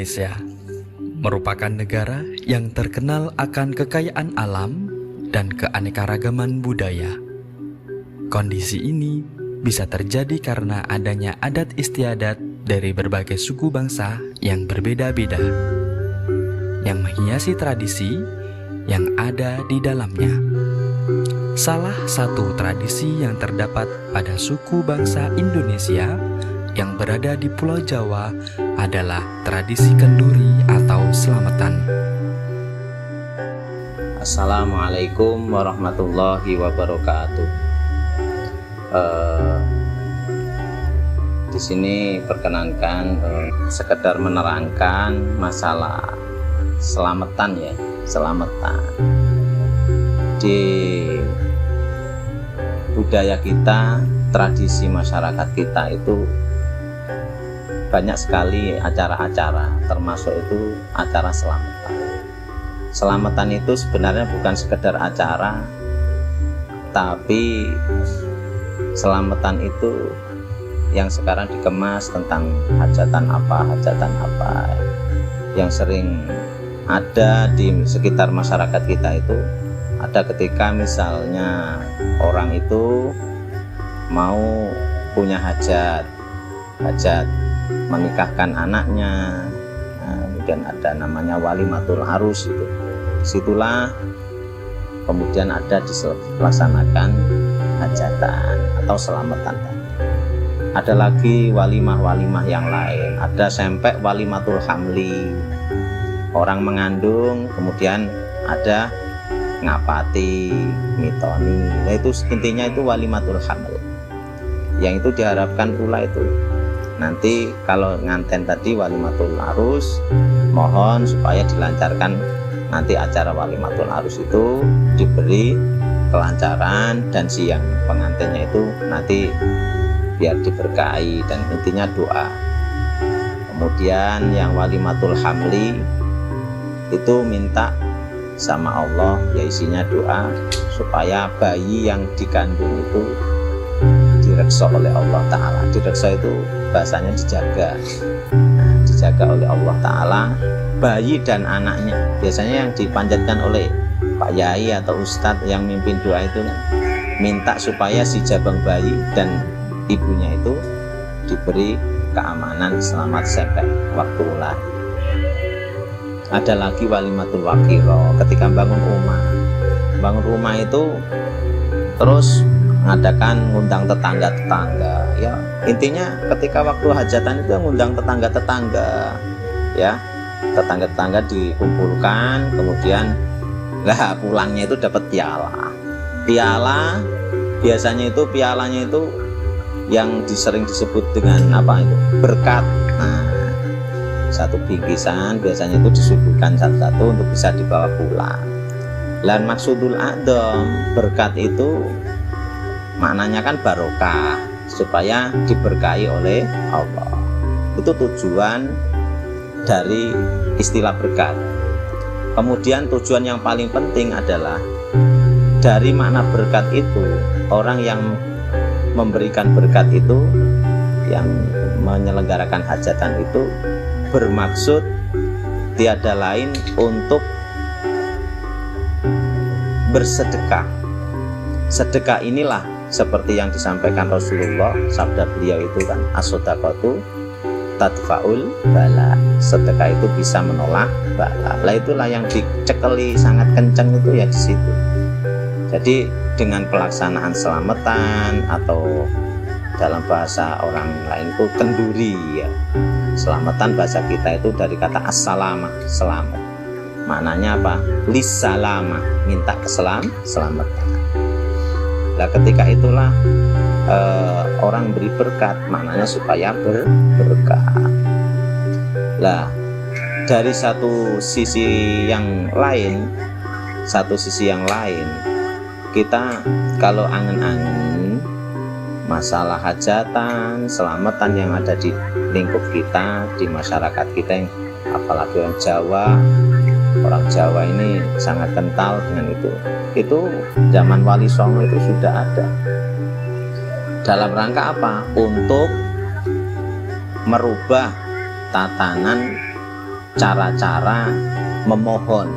Indonesia merupakan negara yang terkenal akan kekayaan alam dan keanekaragaman budaya. Kondisi ini bisa terjadi karena adanya adat istiadat dari berbagai suku bangsa yang berbeda-beda, yang menghiasi tradisi yang ada di dalamnya. Salah satu tradisi yang terdapat pada suku bangsa Indonesia yang berada di Pulau Jawa adalah tradisi kenduri atau selamatan. Assalamualaikum warahmatullahi wabarakatuh. Di sini perkenankan sekedar menerangkan masalah selamatan ya, selamatan. Di budaya kita, tradisi masyarakat kita itu banyak sekali acara-acara, termasuk itu acara selamatan. Selamatan itu sebenarnya bukan sekedar acara, tapi selamatan itu yang sekarang dikemas tentang hajatan apa yang sering ada di sekitar masyarakat kita itu. Ada ketika misalnya orang itu mau punya hajat menikahkan anaknya, kemudian ada namanya walimatul arus itu. Disitulah kemudian ada dilaksanakan hajatan atau selamatan. Ada lagi walimah yang lain, ada sampai walimatul hamli, orang mengandung, kemudian ada ngapati, mitoni. Nah itu intinya itu walimatul hamli. Yang itu diharapkan pula itu nanti kalau nganten tadi walimatul arus, mohon supaya dilancarkan nanti acara walimatul arus itu diberi kelancaran, dan si yang pengantinnya itu nanti biar diberkahi, dan intinya doa. Kemudian yang walimatul hamli itu minta sama Allah, ya isinya doa supaya bayi yang dikandung itu direksa oleh Allah Ta'ala. Direksa itu bahasanya dijaga, dijaga oleh Allah Ta'ala, bayi dan anaknya. Biasanya yang dipanjatkan oleh Pak Yai atau Ustadz yang mimpin doa itu minta supaya si jabang bayi dan ibunya itu diberi keamanan selamat sampai waktu lahir. Ada lagi walimatul wakiro, ketika bangun rumah itu terus mengadakan ngundang tetangga ya, intinya ketika waktu hajatan itu ngundang tetangga ya, tetangga dikumpulkan, kemudian lah pulangnya itu dapat piala biasanya itu pialanya itu yang sering disebut dengan apa itu, berkat. Nah, satu bingkisan biasanya itu disuguhkan satu-satu untuk bisa dibawa pulang. Dan maksudul adzam berkat itu maknanya kan barokah, supaya diberkahi oleh Allah. Itu tujuan dari istilah berkat. Kemudian tujuan yang paling penting adalah dari makna berkat itu, orang yang memberikan berkat itu, yang menyelenggarakan hajatan itu bermaksud tiada lain untuk bersedekah. Sedekah inilah seperti yang disampaikan Rasulullah, sabda beliau itu kan, as-shadaqatu tadfa'ul bala. Sedekah itu bisa menolak bala. Lah itulah yang dicekeli sangat kencang itu ya di situ. Jadi dengan pelaksanaan selamatan, atau dalam bahasa orang lain itu kenduri ya. Selamatan bahasa kita itu dari kata as-salama, selamat. Maknanya apa? Lis-salama, minta keselamatan. Nah ketika itulah orang beri berkat, maknanya supaya berkah. Nah dari satu sisi yang lain, kita kalau angen-angen masalah hajatan, selamatan yang ada di lingkup kita, di masyarakat kita, yang apalagi orang Jawa ini sangat kental dengan itu zaman Wali Songo itu sudah ada. Dalam rangka apa? Untuk merubah tatanan cara-cara memohon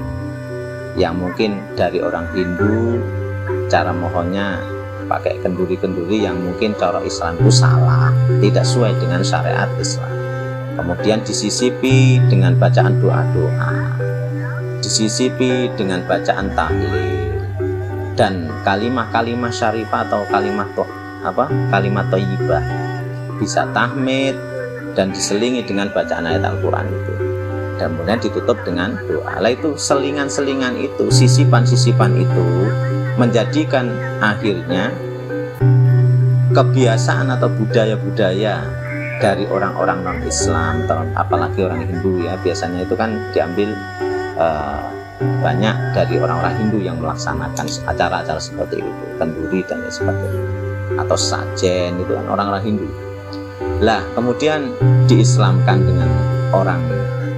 yang mungkin dari orang Hindu cara mohonnya pakai kenduri-kenduri yang mungkin cara Islam itu salah, tidak sesuai dengan syariat Islam. Kemudian disisipi dengan bacaan doa-doa, disisipi dengan bacaan tahlil dan kalimat-kalimat syarifah atau kalimat thayyibah, bisa tahmid dan diselingi dengan bacaan ayat Al-Quran itu, dan kemudian ditutup dengan doa. Lah itu selingan-selingan itu, sisipan-sisipan itu menjadikan akhirnya kebiasaan atau budaya-budaya dari orang-orang non-Islam, apalagi orang Hindu ya, biasanya itu kan diambil banyak dari orang-orang Hindu yang melaksanakan acara-acara seperti itu, kenduri dan lain sebagainya, atau sajen, itu kan orang-orang Hindu. Lah kemudian diislamkan dengan orang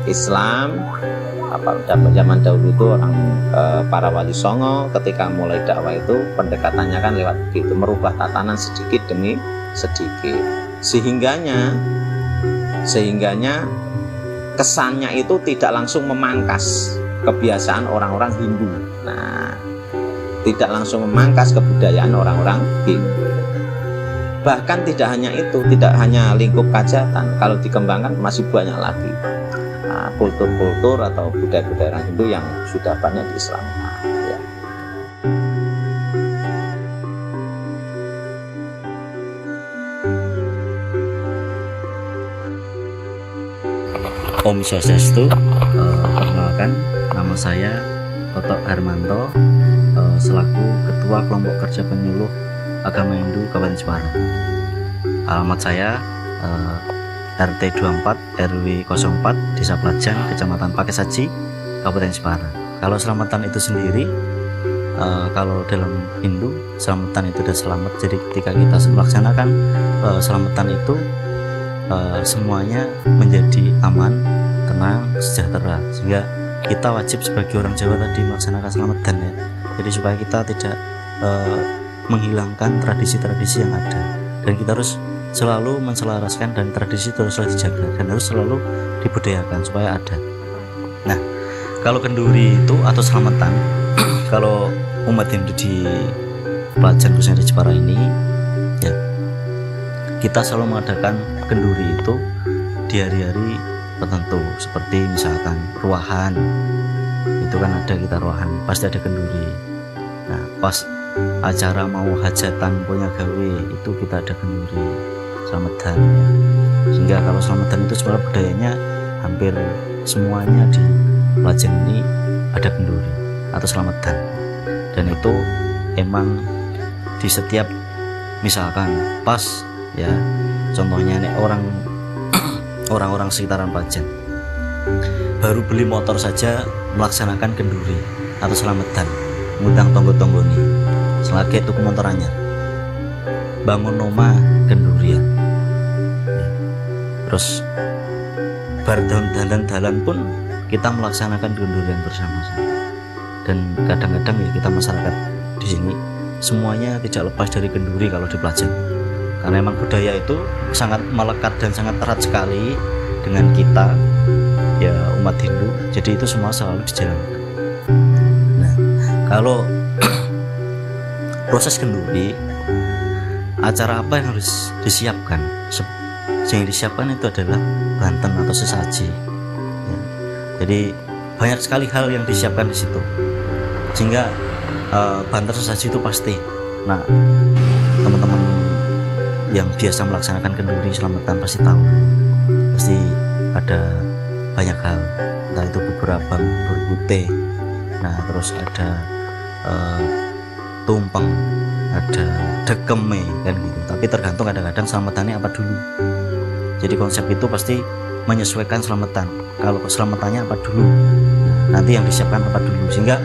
Islam. Zaman dahulu itu orang para wali songo ketika mulai dakwah itu pendekatannya kan lewat begitu, merubah tatanan sedikit demi sedikit, sehingganya kesannya itu tidak langsung memangkas kebiasaan orang-orang Hindu. Nah, tidak langsung memangkas kebudayaan orang-orang Hindu. Bahkan tidak hanya itu, tidak hanya lingkup kajatan, kalau dikembangkan masih banyak lagi kultur-kultur atau budaya-budaya orang Hindu yang sudah banyak diislamkan ya. Om Swastiastu, perkenalkan nama saya Toto Hermanto, selaku Ketua Kelompok Kerja Penyuluh Agama Hindu Kabupaten Jepara. Alamat saya RT 24 RW 04 Desa Pelajang, Kecamatan Pakesaji, Kabupaten Jepara. Kalau selamatan itu sendiri, kalau dalam Hindu selamatan itu adalah selamat. Jadi ketika kita melaksanakan selamatan itu, semuanya menjadi aman, tenang, sejahtera. Sehingga kita wajib sebagai orang Jawa tadi melaksanakan selamatan ya. Jadi supaya kita tidak menghilangkan tradisi-tradisi yang ada, dan kita harus selalu menselaraskan, dan tradisi terus dijaga dan harus selalu dibudayakan supaya ada. Nah, kalau kenduri itu atau selamatan, kalau umat Hindu di Pelajang khususnya di Jepara ini ya, kita selalu mengadakan kenduri itu di hari-hari tertentu, seperti misalkan ruahan, itu kan ada kita ruahan, pasti ada kenduri. Nah, pas acara mau hajatan punya gawe itu kita ada kenduri selamatan ya. Sehingga kalau selamatan itu sebenarnya budayanya hampir semuanya di Pelajang ini ada kenduri atau selamatan, dan itu emang di setiap misalkan pas ya, contohnya nih orang-orang sekitaran Pelajang baru beli motor saja melaksanakan kenduri atau selamatan, ngundang tonggo-tonggo nih selagi tuku motor anyar, bangun oma kendurian ya. Terus bar dalan pun kita melaksanakan kendurian bersama-sama, dan kadang-kadang ya kita masyarakat di sini semuanya tidak lepas dari kenduri kalau di Pelajang, karena memang budaya itu sangat melekat dan sangat erat sekali dengan kita ya, umat Hindu. Jadi itu semua selalu dijalankan. Nah, kalau proses kenduri, acara apa yang harus disiapkan? Yang disiapkan itu adalah banten atau sesaji ya. Jadi banyak sekali hal yang disiapkan di situ, sehingga banten sesaji itu pasti. Nah, teman-teman yang biasa melaksanakan kenduri selamatan pasti tahu, pasti ada banyak hal, entah itu beberapa berputih, nah terus ada tumpeng, ada dekeme kan gitu. Tapi tergantung kadang-kadang selamatannya apa dulu. Jadi konsep itu pasti menyesuaikan selamatan. Kalau selamatannya apa dulu, nah, nanti yang disiapkan apa dulu. Sehingga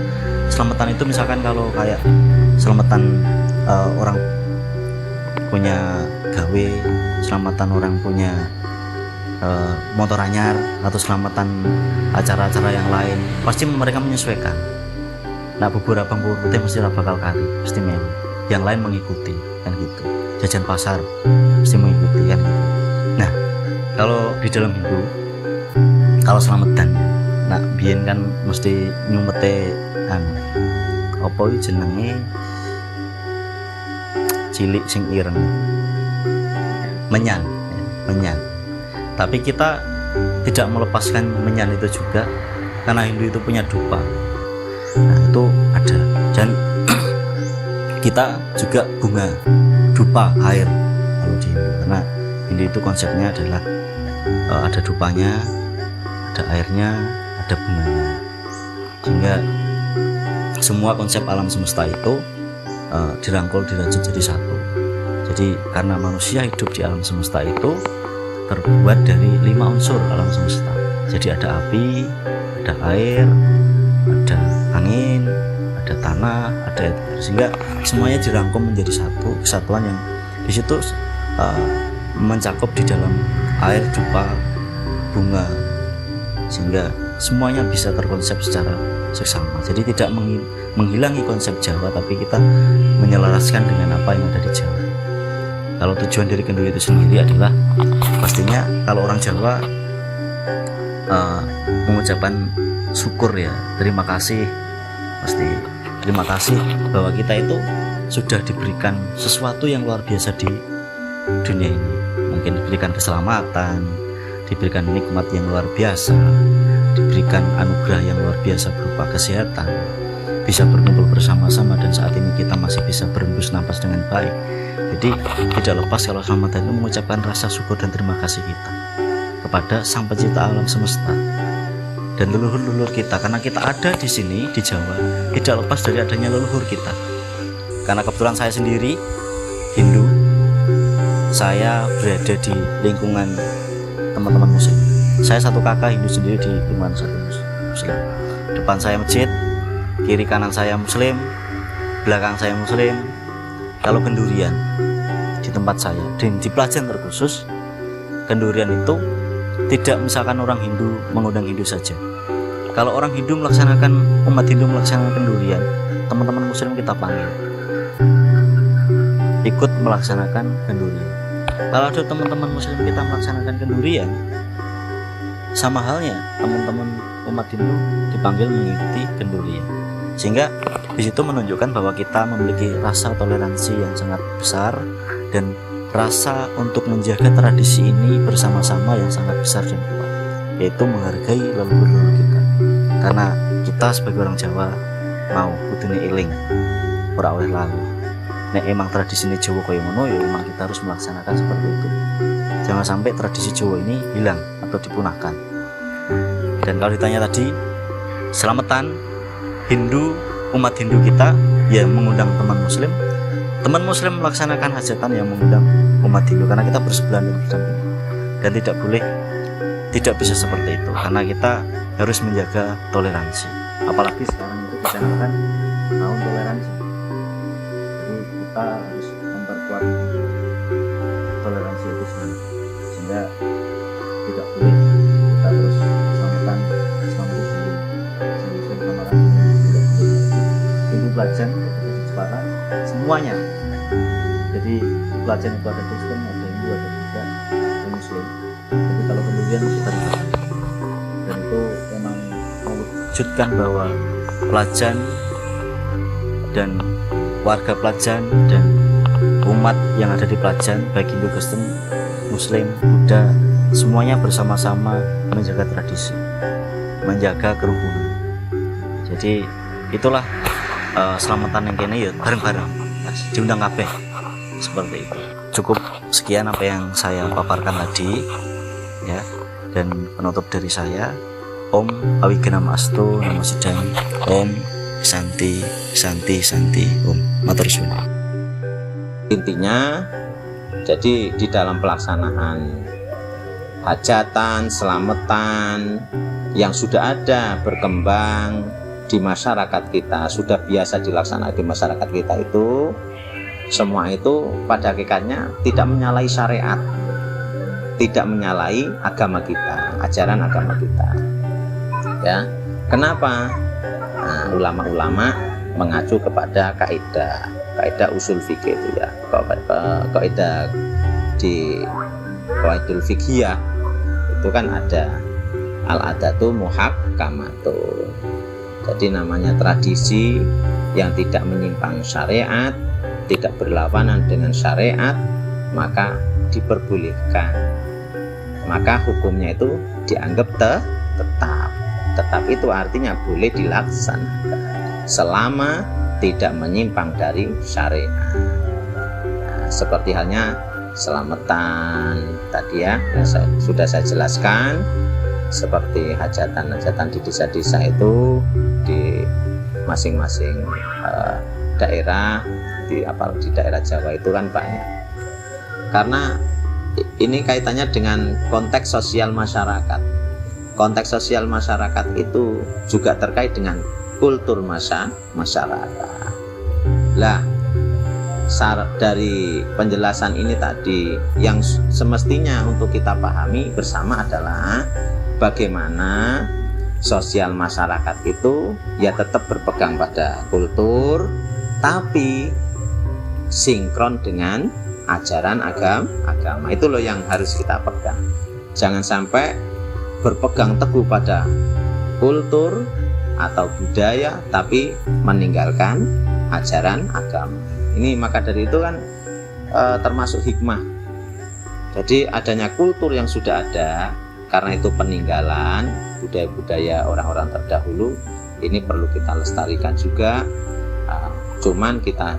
selamatan itu misalkan kalau kayak selamatan orang punya gawe, selamatan orang punya motor anyar, atau selamatan acara-acara yang lain, pasti mereka menyesuaikan. Nah, beberapa putih mesti bakal kari, pasti melu, yang lain mengikuti kan gitu. Jajan pasar pasti mengikuti kan gitu. Nah, kalau di dalam Hindu kalau slametan nak biyen kan mesti nyumete apa iki jenenge cilik sing ireng menyan. Tapi kita tidak melepaskan menyan itu juga karena Hindu itu punya dupa. Nah itu ada, dan kita juga bunga dupa air kalau di Hindu, karena Hindu itu konsepnya adalah ada dupanya, ada airnya, ada bunganya, sehingga semua konsep alam semesta itu dirangkul dirajut jadi satu. Jadi karena manusia hidup di alam semesta itu terbuat dari 5 unsur alam semesta. Jadi ada api, ada air, ada angin, ada tanah, ada air, sehingga semuanya dirangkum menjadi satu kesatuan yang di situ mencakup di dalam air, dupa, bunga, sehingga semuanya bisa terkonsep secara seksama. Jadi tidak menghilangi konsep Jawa, tapi kita menyelaraskan dengan apa yang ada di Jawa. Kalau tujuan dari kenduri itu sendiri adalah pastinya kalau orang Jawa mengucapkan syukur ya, terima kasih, pasti terima kasih bahwa kita itu sudah diberikan sesuatu yang luar biasa di dunia ini. Mungkin diberikan keselamatan, diberikan nikmat yang luar biasa, diberikan anugerah yang luar biasa berupa kesehatan, bisa berkumpul bersama-sama, dan saat ini kita masih bisa berhembus napas dengan baik. Jadi tidak lepas kalau Slametan itu mengucapkan rasa syukur dan terima kasih kita kepada Sang Pencipta alam semesta dan leluhur-leluhur kita, karena kita ada di sini di Jawa tidak lepas dari adanya leluhur kita. Karena kebetulan saya sendiri Hindu, saya berada di lingkungan teman-teman Muslim. Saya satu kakak Hindu sendiri di lingkungan satu Muslim. Depan saya masjid, kiri kanan saya Muslim, belakang saya Muslim. Kalau kendurian di tempat saya dan di pelajaran terkhusus, kendurian itu tidak misalkan orang Hindu mengundang Hindu saja. Kalau orang Hindu melaksanakan, umat Hindu melaksanakan kendurian, teman-teman Muslim kita panggil ikut melaksanakan kendurian. Kalau ada teman-teman Muslim kita melaksanakan kendurian, sama halnya teman-teman umat Hindu dipanggil mengikuti kendurian. Sehingga di situ menunjukkan bahwa kita memiliki rasa toleransi yang sangat besar dan rasa untuk menjaga tradisi ini bersama-sama yang sangat besar dan kuat, yaitu menghargai leluhur kita. Karena kita sebagai orang Jawa mau kudune eling ora oleh lalu. Nek emang tradisi ini Jawa kaya ngono, ya memang kita harus melaksanakan seperti itu. Jangan sampai tradisi Jawa ini hilang atau dipunahkan. Dan kalau ditanya tadi, Slametan Hindu, umat Hindu kita ya mengundang teman Muslim melaksanakan hajatan yang mengundang umat Hindu, karena kita bersebelahan dan berdampingan. Dan tidak bisa seperti itu, karena kita harus menjaga toleransi. Apalagi sekarang itu dicanangkan tahun toleransi, jadi kita harus memperkuat toleransi itu sehingga tidak boleh kita terus samakan Islam Muslim sama Hindu pelajaran Jepara semuanya. Jadi pelajaran itu ada Kristen, ada Hindu, ada Buddha, ada Muslim. Jadi kalau kemudian kita lihat, dan itu memang mewujudkan bahwa pelajaran dan warga pelajaran dan umat yang ada di pelajaran, baik Hindu, Kristen, Muslim, Buddha, semuanya bersama-sama menjaga tradisi, menjaga kerukunan. Jadi itulah Slametan yang kene ya bareng-bareng diundang kabeh seperti itu. Cukup sekian apa yang saya paparkan tadi ya, dan penutup dari saya, Om Awigenam Astu Namo Sidang, Om Santi Santi Santi, Om matur suwun. Intinya jadi di dalam pelaksanaan hajatan, selamatan yang sudah ada berkembang di masyarakat kita, sudah biasa dilaksanakan di masyarakat kita itu, semua itu pada hakikatnya tidak menyalahi syariat, tidak menyalahi agama kita, ajaran agama kita. Ya, kenapa? Nah, ulama-ulama mengacu kepada kaidah usul fikih itu ya, kaidah di qaidul fikhiyah itu kan ada al-adatu muhakkamatun. Jadi namanya tradisi yang tidak menyimpang syariat, tidak berlawanan dengan syariat, maka diperbolehkan. Maka hukumnya itu dianggap tetap. Tetap itu artinya boleh dilaksanakan selama tidak menyimpang dari syariat. Nah, seperti halnya selamatan tadi ya, sudah saya jelaskan. Seperti hajatan-hajatan di desa-desa itu di masing-masing daerah, apalagi di daerah Jawa itu kan banyak. Karena ini kaitannya dengan konteks sosial masyarakat. Konteks sosial masyarakat itu juga terkait dengan kultur masyarakat. Lah, dari penjelasan ini tadi yang semestinya untuk kita pahami bersama adalah bagaimana sosial masyarakat itu ya tetap berpegang pada kultur, tapi sinkron dengan ajaran agama. Itu loh yang harus kita pegang. Jangan sampai berpegang teguh pada kultur atau budaya tapi meninggalkan ajaran agama. Ini maka dari itu kan termasuk hikmah. Jadi adanya kultur yang sudah ada, karena itu peninggalan budaya-budaya orang-orang terdahulu, ini perlu kita lestarikan juga. Cuman kita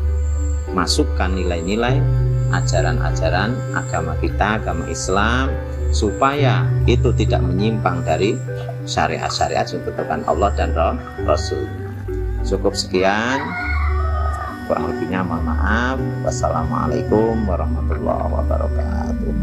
masukkan nilai-nilai ajaran-ajaran agama kita, agama Islam, supaya itu tidak menyimpang dari syariat-syariat yang ditetapkan Allah dan Rasul-Nya. Cukup sekian, kurang lebihnya mohon maaf. Wassalamualaikum warahmatullahi wabarakatuh.